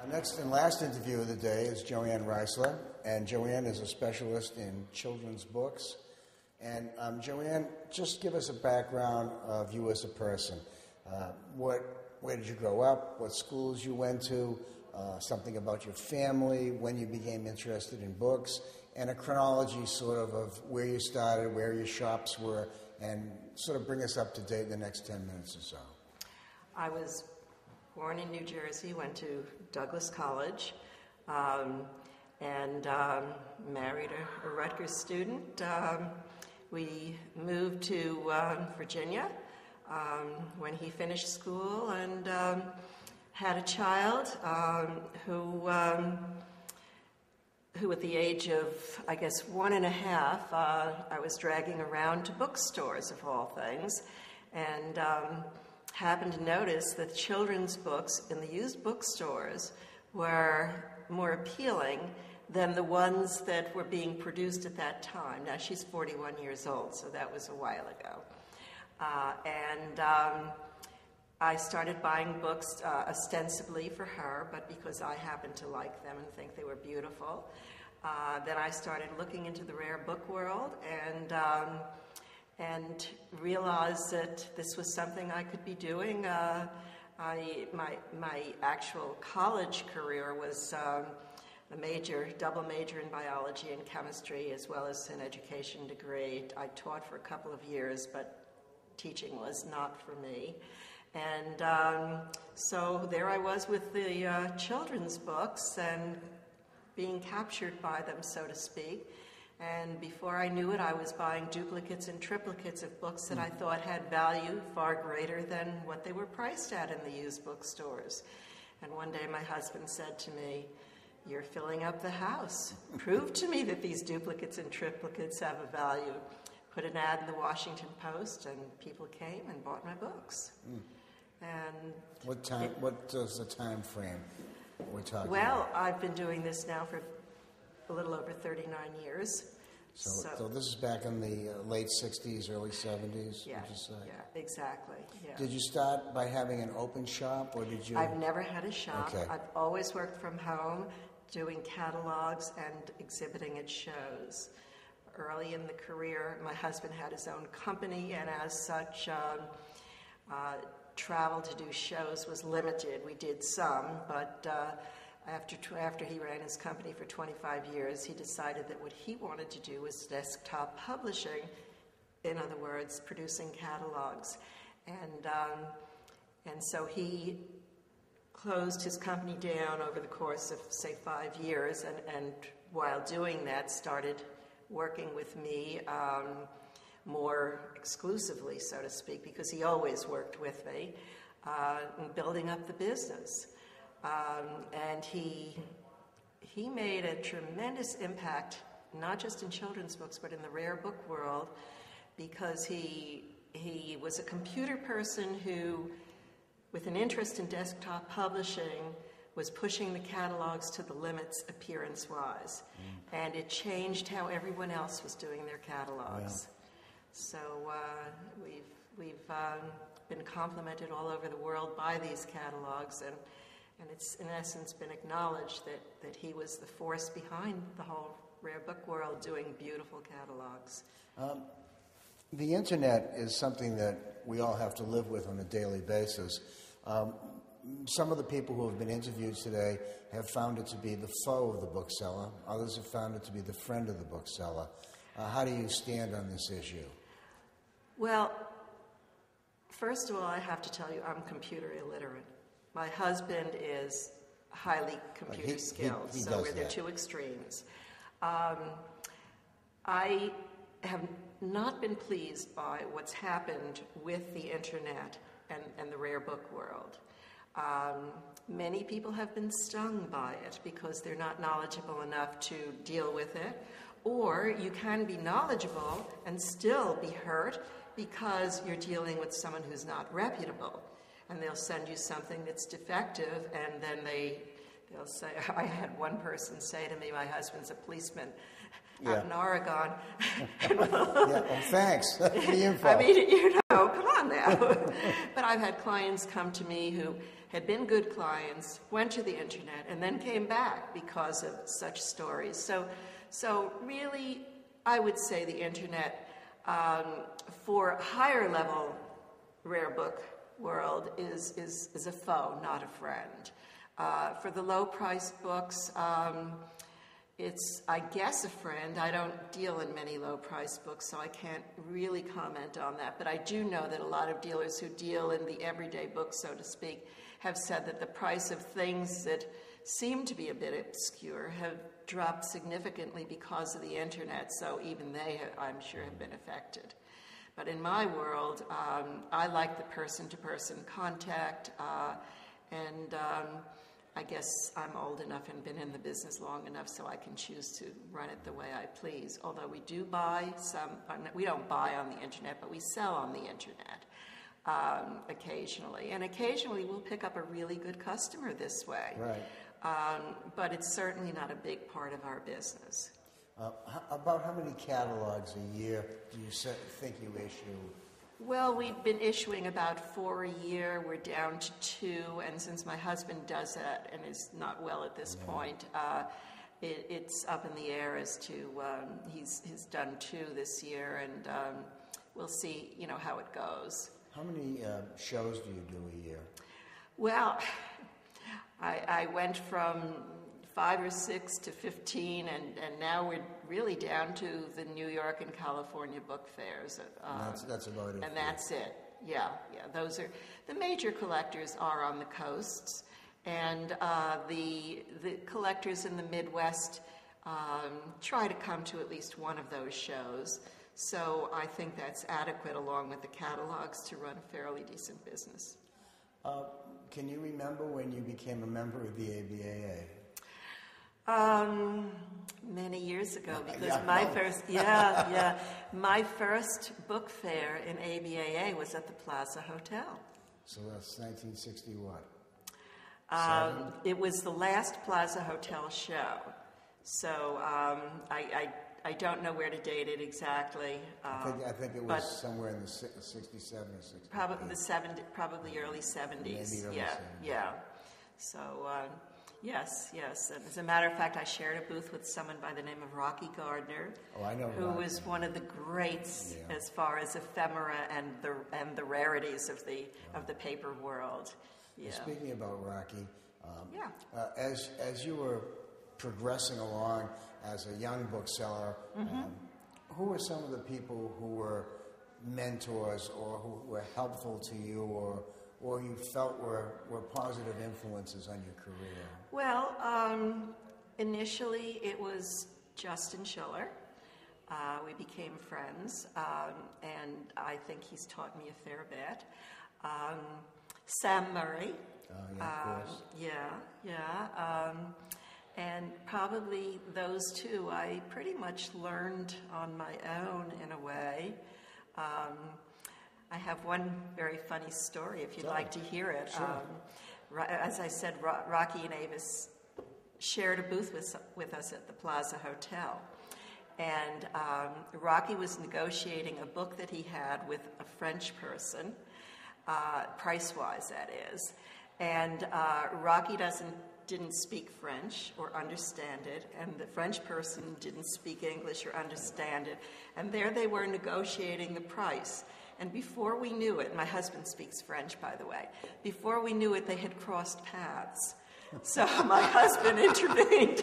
Our next and last interview of the day is Ann Reisler, and Joanne is a specialist in children's books. And Joanne, just give us a background of you as a person. Where did you grow up? What schools you went to? Something about your family, when you became interested in books, and a chronology sort of where you started, where your shops were, and sort of bring us up to date in the next 10 minutes or so. I was born in New Jersey, went to Douglas College, and married a Rutgers student. We moved to Virginia when he finished school and had a child who at the age of, I guess, 1.5, I was dragging around to bookstores, of all things, and happened to notice that children's books in the used bookstores were more appealing than the ones that were being produced at that time. Now, she's 41 years old, so that was a while ago. I started buying books ostensibly for her, but because I happened to like them and think they were beautiful. Then I started looking into the rare book world and realized that this was something I could be doing. My actual college career was a double major in biology and chemistry, as well as an education degree. I taught for a couple of years, but teaching was not for me. And so there I was with the children's books and being captured by them, so to speak. And before I knew it, I was buying duplicates and triplicates of books that I thought had value far greater than what they were priced at in the used bookstores. And one day my husband said to me, "You're filling up the house. Prove to me that these duplicates and triplicates have a value." Put an ad in the Washington Post, and people came and bought my books. And what is the time frame we're talking about? I've been doing this now for a little over 39 years. So this is back in the late 60s, early 70s, yeah, would you say? Yeah, exactly. Yeah. Did you start by having an open shop, or did you? I've never had a shop. Okay. I've always worked from home, doing catalogs and exhibiting at shows. Early in the career, my husband had his own company, and as such, travel to do shows was limited. We did some, but after he ran his company for 25 years, he decided that what he wanted to do was desktop publishing, in other words, producing catalogs. And so he closed his company down over the course of, say, 5 years, and while doing that, started working with me more exclusively, so to speak, because he always worked with me, building up the business. And he made a tremendous impact, not just in children's books, but in the rare book world, because he was a computer person who, with an interest in desktop publishing, was pushing the catalogs to the limits appearance-wise. And it changed how everyone else was doing their catalogs. Yeah. So we've been complimented all over the world by these catalogs, and it's in essence been acknowledged that he was the force behind the whole rare book world doing beautiful catalogs. The internet is something that we all have to live with on a daily basis. Some of the people who have been interviewed today have found it to be the foe of the bookseller. Others have found it to be the friend of the bookseller. How do you stand on this issue? Well, first of all, I have to tell you, I'm computer illiterate. My husband is highly computer skilled, so they're two extremes. I have not been pleased by what's happened with the internet and the rare book world. Many people have been stung by it because they're not knowledgeable enough to deal with it, or you can be knowledgeable and still be hurt because you're dealing with someone who's not reputable, and they'll send you something that's defective, and then they'll say, I had one person say to me, my husband's a policeman out in Oregon. Well, thanks. That's the info. I mean, come on now. now. But I've had clients come to me who had been good clients, went to the internet, and then came back because of such stories. So really, I would say the internet, for higher level rare book world, is a foe, not a friend. For the low priced books, it's, I guess, a friend. I don't deal in many low-priced books, so I can't really comment on that. But I do know that a lot of dealers who deal in the everyday books, so to speak, have said that the price of things that seem to be a bit obscure have dropped significantly because of the internet, so even they, I'm sure, have been affected. But in my world, I like the person-to-person contact, and I guess I'm old enough and been in the business long enough so I can choose to run it the way I please. Although we do buy some, we don't buy on the internet, but we sell on the internet occasionally. And occasionally we'll pick up a really good customer this way. Right. But it's certainly not a big part of our business. About how many catalogs a year do you think you issue? Well, we've been issuing about 4 a year. We're down to 2, and since my husband does that and is not well at this point, it's up in the air as to he's done 2 this year, and we'll see, how it goes. How many shows do you do a year? Well, I went from 5 or 6 to 15, and now we're really down to the New York and California book fairs. That's about it. And that's it. Yeah. Those are the major collectors are on the coasts, and the collectors in the Midwest try to come to at least one of those shows. So I think that's adequate, along with the catalogs, to run a fairly decent business. Can you remember when you became a member of the ABAA? Many years ago, because yeah, my first book fair in ABAA was at the Plaza Hotel. So that's 1961. It was the last Plaza Hotel show. So I don't know where to date it exactly. I think it was somewhere in the 67 or 68. Probably early 70s. Maybe early 70s. Yeah. So. Yes. And as a matter of fact, I shared a booth with someone by the name of Rocky Gardner, who was one of the greats as far as ephemera and the rarities of the paper world. Yeah. Speaking about Rocky, as you were progressing along as a young bookseller, who were some of the people who were mentors or who were helpful to you, or you felt were positive influences on your career? Well, initially it was Justin Schiller. We became friends, and I think he's taught me a fair bit. Sam Murray. Of course. And probably those two I pretty much learned on my own in a way. I have one very funny story, if you'd like to hear it. Sure. As I said, Rocky and Avis shared a booth with us at the Plaza Hotel. And Rocky was negotiating a book that he had with a French person, price-wise, that is. And Rocky didn't speak French or understand it, and the French person didn't speak English or understand it. And there they were negotiating the price. And before we knew it, my husband speaks French, by the way, before we knew it, they had crossed paths. So my husband intervened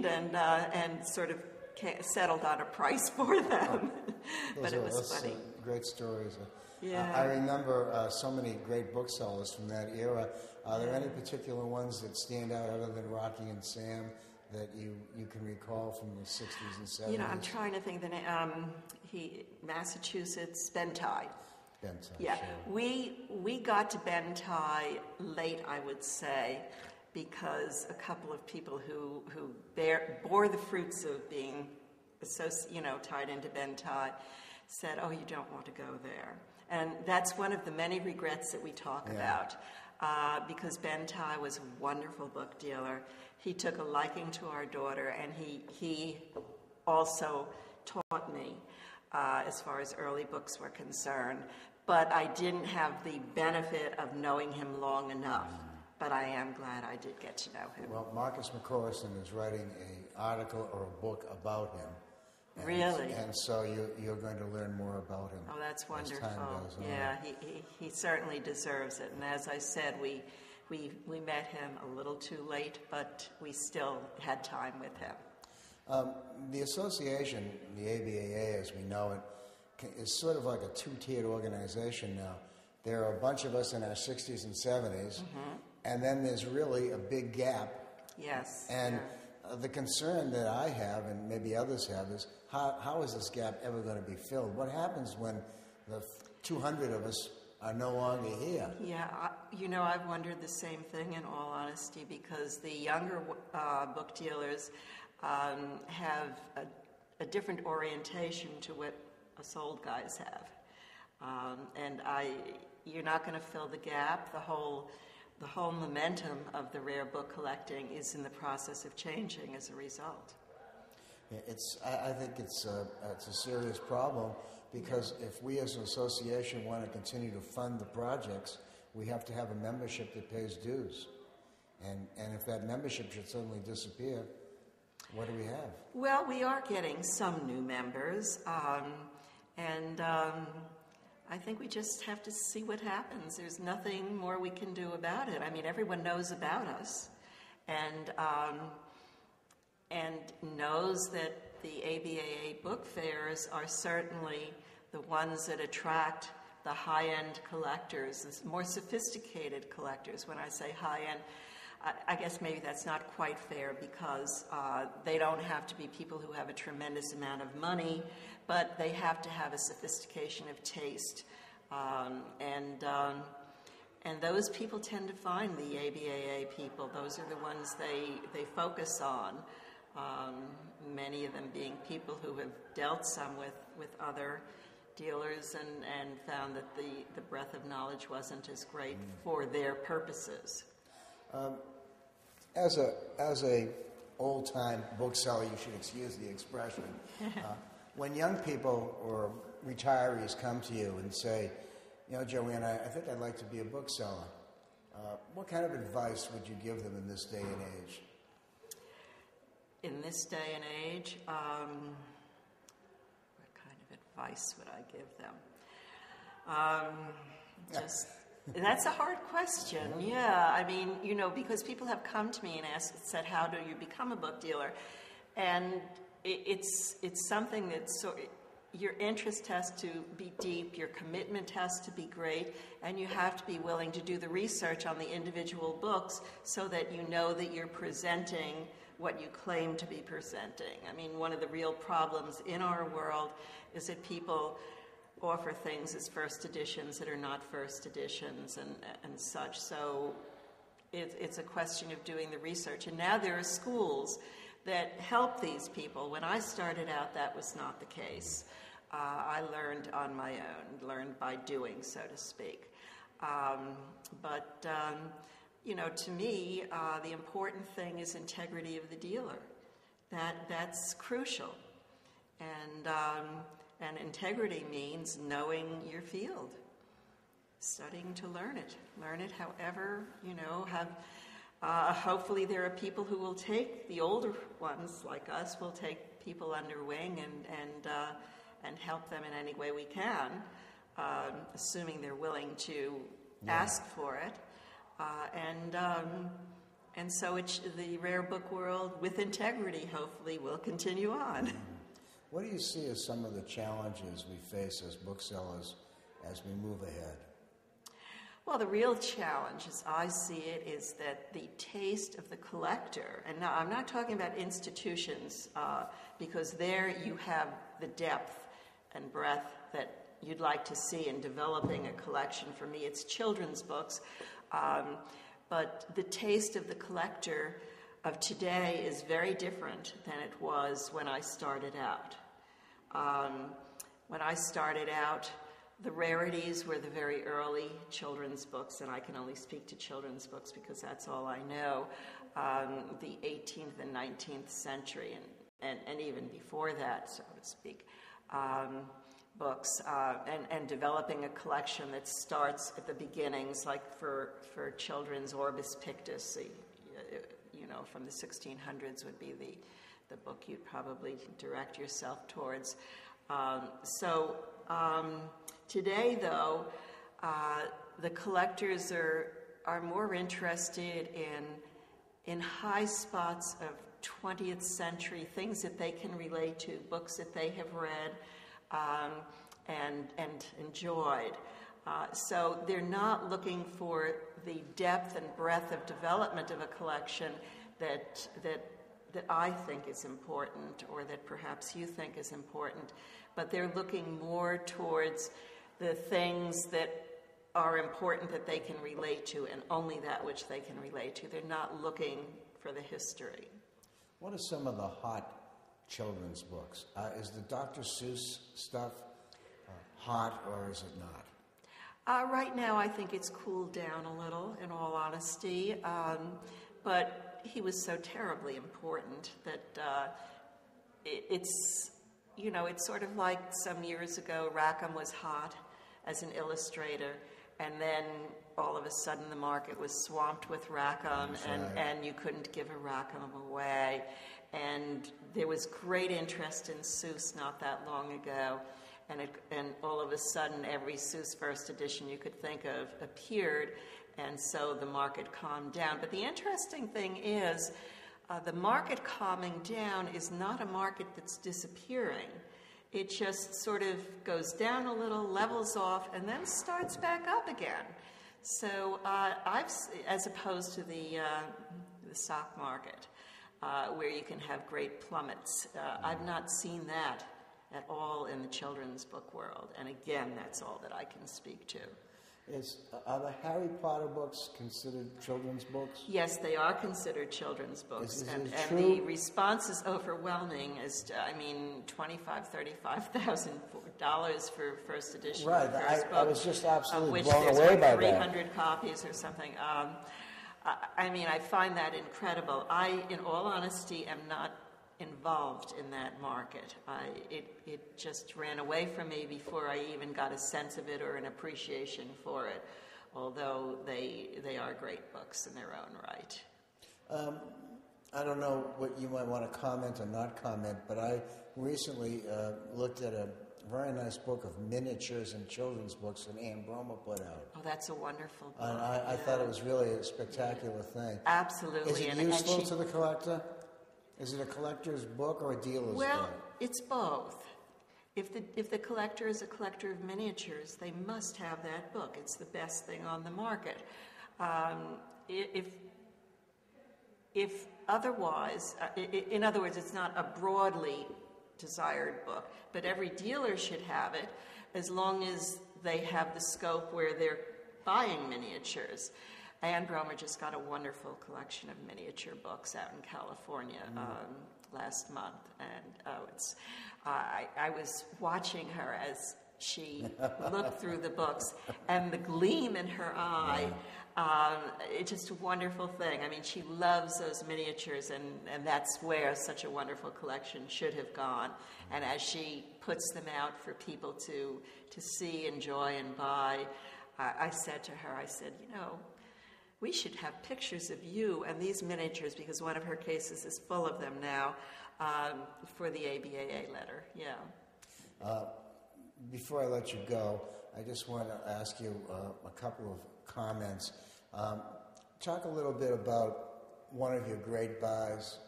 and sort of settled on a price for them. But it was funny. Great stories. Yeah. I remember so many great booksellers from that era. Are there any particular ones that stand out other than Rocky and Sam that you can recall from the 60s and 70s? I'm trying to think the name. Massachusetts, Bentai. Bentai, yeah. Sure. We got to Bentai late, I would say, because a couple of people who bore the fruits of being tied into Bentai said, "Oh, you don't want to go there." And that's one of the many regrets that we talk about, because Bentai was a wonderful book dealer. He took a liking to our daughter, and he also taught me. as far as early books were concerned. But I didn't have the benefit of knowing him long enough. But I am glad I did get to know him. Well, Marcus McCorson is writing an article or a book about him. And, really? And so you're going to learn more about him. Oh, that's wonderful. As time goes on. Yeah, he certainly deserves it. And as I said, we met him a little too late, but we still had time with him. The association, the ABAA as we know it, is sort of like a two-tiered organization now. There are a bunch of us in our 60s and 70s, and then there's really a big gap. Yes. And the concern that I have, and maybe others have, is how is this gap ever going to be filled? What happens when the 200 of us are no longer here? Yeah, I've wondered the same thing in all honesty, because the younger book dealers have a different orientation to what us old guys have. And you're not going to fill the gap. The whole momentum of the rare book collecting is in the process of changing as a result. I think it's a serious problem, because if we as an association want to continue to fund the projects, we have to have a membership that pays dues. And if that membership should suddenly disappear, what do we have? Well, we are getting some new members, and I think we just have to see what happens. There's nothing more we can do about it. I mean, everyone knows about us, and knows that the ABAA book fairs are certainly the ones that attract the high-end collectors, the more sophisticated collectors. When I say high-end, I guess maybe that's not quite fair, because they don't have to be people who have a tremendous amount of money, but they have to have a sophistication of taste. And those people tend to find the ABAA people. Those are the ones they focus on. Many of them being people who have dealt some with other dealers and found that the breadth of knowledge wasn't as great for their purposes. As a old-time bookseller, you should excuse the expression. When young people or retirees come to you and say, Joanne, I think I'd like to be a bookseller, what kind of advice would you give them in this day and age? In this day and age, what kind of advice would I give them? That's a hard question. Yeah, I mean, because people have come to me and said, how do you become a book dealer? And it's something that's your interest has to be deep, your commitment has to be great, and you have to be willing to do the research on the individual books so that you know that you're presenting what you claim to be presenting. I mean, one of the real problems in our world is that people offer things as first editions that are not first editions and such. So it's a question of doing the research. And now there are schools that help these people. When I started out, that was not the case. I learned on my own, learned by doing, so to speak. To me, the important thing is integrity of the dealer. That's crucial. And integrity means knowing your field, studying to learn it. Learn it however, hopefully there are people who will take, the older ones like us, will take people under wing and help them in any way we can, assuming they're willing to ask for it. And so the rare book world, with integrity, hopefully, will continue on. What do you see as some of the challenges we face as booksellers as we move ahead? Well, the real challenge, as I see it, is that the taste of the collector, and now I'm not talking about institutions, because there you have the depth and breadth that you'd like to see in developing a collection. For me, it's children's books. But the taste of the collector of today is very different than it was when I started out. When I started out, the rarities were the very early children's books, and I can only speak to children's books because that's all I know, the 18th and 19th century, and even before that, so to speak. books, and developing a collection that starts at the beginnings, like for children's Orbis Pictus, from the 1600s would be the book you'd probably direct yourself towards. Today, though, the collectors are more interested in high spots of 20th century, things that they can relate to, books that they have read and enjoyed. So they're not looking for the depth and breadth of development of a collection that I think is important, or that perhaps you think is important, but they're looking more towards the things that are important that they can relate to, and only that which they can relate to. They're not looking for the history. What are some of the hot children's books? Is the Dr. Seuss stuff hot, or is it not? Right now, I think it's cooled down a little, in all honesty. But he was so terribly important that it's sort of like some years ago, Rackham was hot as an illustrator, and then all of a sudden the market was swamped with Rackham, and you couldn't give a Rackham away. And there was great interest in Seuss not that long ago, and all of a sudden every Seuss first edition you could think of appeared, and so the market calmed down. But the interesting thing is, the market calming down is not a market that's disappearing. It just sort of goes down a little, levels off, and then starts back up again. So as opposed to the stock market, where you can have great plummets, I've not seen that at all in the children's book world. And again, that's all that I can speak to. Are the Harry Potter books considered children's books? Yes, they are considered children's books, and the response is overwhelming. $25,000, $35,000 for first edition. Right, first book, I was just absolutely of blown which away there's by 300 copies or something. I find that incredible. I, in all honesty, am not involved in that market. It just ran away from me before I even got a sense of it or an appreciation for it, although they are great books in their own right. I don't know what you might want to comment or not comment, but I recently looked at a very nice book of miniatures and children's books that Ann Reisler put out. Oh, that's a wonderful book. And I thought it was really a spectacular thing. Absolutely. Is it useful to the collector? Is it a collector's book or a dealer's book? Well, it's both. If the collector is a collector of miniatures, they must have that book. It's the best thing on the market. If otherwise, in other words, it's not a broadly desired book, but every dealer should have it as long as they have the scope where they're buying miniatures. Ann Reisler just got a wonderful collection of miniature books out in California last month, and I was watching her as she looked through the books, and the gleam in her eye, it's just a wonderful thing. I mean, she loves those miniatures, and that's where such a wonderful collection should have gone. And as she puts them out for people to see, enjoy, and buy, I said to her, we should have pictures of you and these miniatures, because one of her cases is full of them now, for the ABAA letter. Yeah. Before I let you go, I just want to ask you a couple of comments. Talk a little bit about one of your great buys,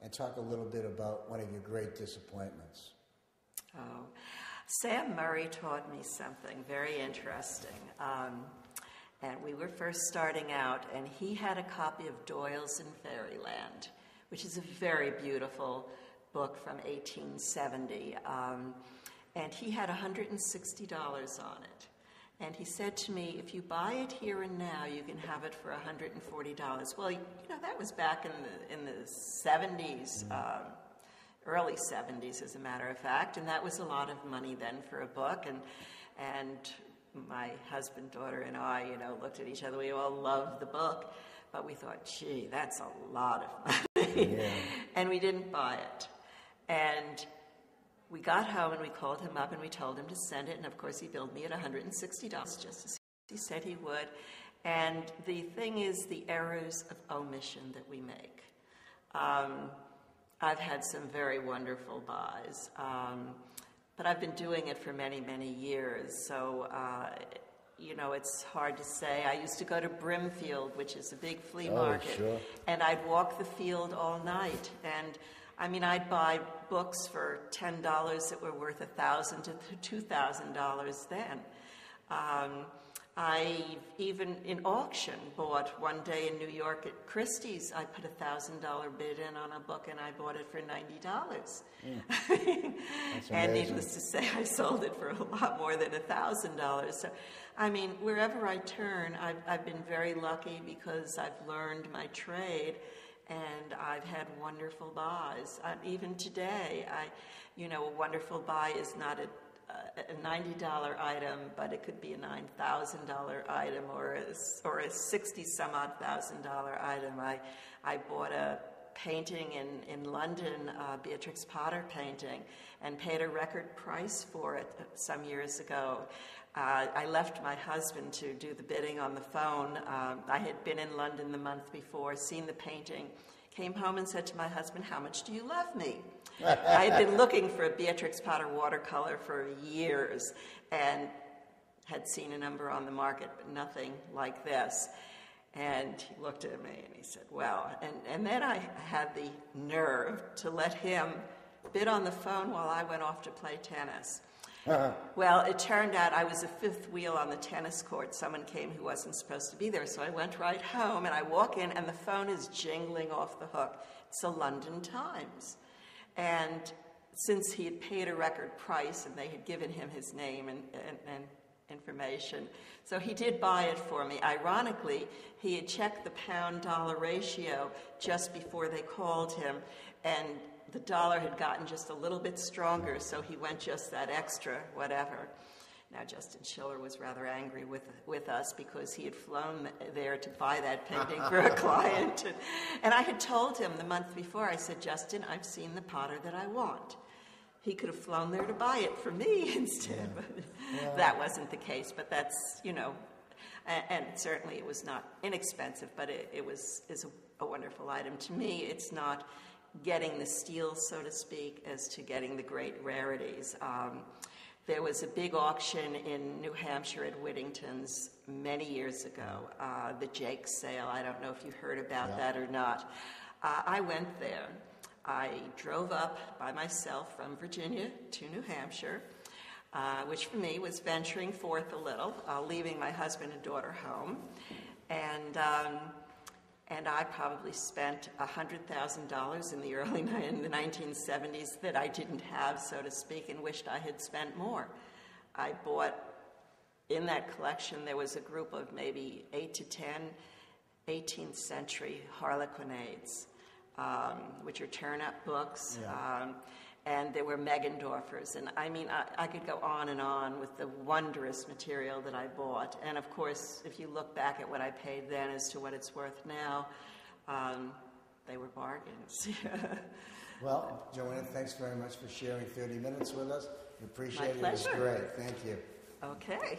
and talk a little bit about one of your great disappointments. Oh, Sam Murray taught me something very interesting. And we were first starting out, and he had a copy of Doyle's in Fairyland, which is a very beautiful book from 1870. And he had $160 on it. And he said to me, if you buy it here and now, you can have it for $140. Well, that was back in the 70s, early 70s, as a matter of fact, and that was a lot of money then for a book. And my husband, daughter, and I, looked at each other. We all loved the book, but we thought, gee, that's a lot of money. Yeah. And we didn't buy it. And we got home and we called him up and we told him to send it, and of course he billed me at $160, just as he said he would. And the thing is the errors of omission that we make. I've had some very wonderful buys, but I've been doing it for many, many years, so it's hard to say. I used to go to Brimfield, which is a big flea market, sure. and I'd walk the field all night, and I'd buy books for $10 that were worth $1,000 to $2,000 then. I even in auction bought one day in New York at Christie's. I put $1,000 bid in on a book and I bought it for $90. And needless to say, I sold it for a lot more than $1,000. So, wherever I turn, I've been very lucky because I've learned my trade. And I've had wonderful buys. Even today, a wonderful buy is not a $90 item, but it could be a $9,000 item or a $60-some-odd thousand item. I bought a painting in London, Beatrix Potter painting, and paid a record price for it some years ago. I left my husband to do the bidding on the phone. I had been in London the month before, seen the painting, came home and said to my husband, "How much do you love me?" I had been looking for a Beatrix Potter watercolor for years and had seen a number on the market, but nothing like this. And he looked at me and he said, well, and then I had the nerve to let him bid on the phone while I went off to play tennis. Well, it turned out I was a fifth wheel on the tennis court. Someone came who wasn't supposed to be there, so I went right home, and I walk in, and the phone is jingling off the hook. It's the London Times. And since he had paid a record price, and they had given him his name and information, so he did buy it for me. Ironically, he had checked the pound-dollar ratio just before they called him, and the dollar had gotten just a little bit stronger, so he went just that extra, whatever. Now, Justin Schiller was rather angry with us because he had flown there to buy that painting for a client. And I had told him the month before, I said, Justin, I've seen the Potter that I want. He could have flown there to buy it for me instead, but that wasn't the case. But that's, and certainly it was not inexpensive, but it is a wonderful item. To me, it's not getting the steals, so to speak, as to getting the great rarities. There was a big auction in New Hampshire at Whittington's many years ago, the Jake sale. I don't know if you heard about that or not. I went there. I drove up by myself from Virginia to New Hampshire, which for me was venturing forth a little, leaving my husband and daughter home. And I probably spent $100,000 in the 1970s that I didn't have, so to speak, and wished I had spent more. I bought, in that collection, there was a group of maybe 8 to 10 18th century harlequinades, which are turn-up books. And there were Meggendorfers. And I could go on and on with the wondrous material that I bought. And of course, if you look back at what I paid then as to what it's worth now, they were bargains. Well, Joanne, thanks very much for sharing 30 minutes with us. We appreciate it. My pleasure. It was great. Thank you. Okay.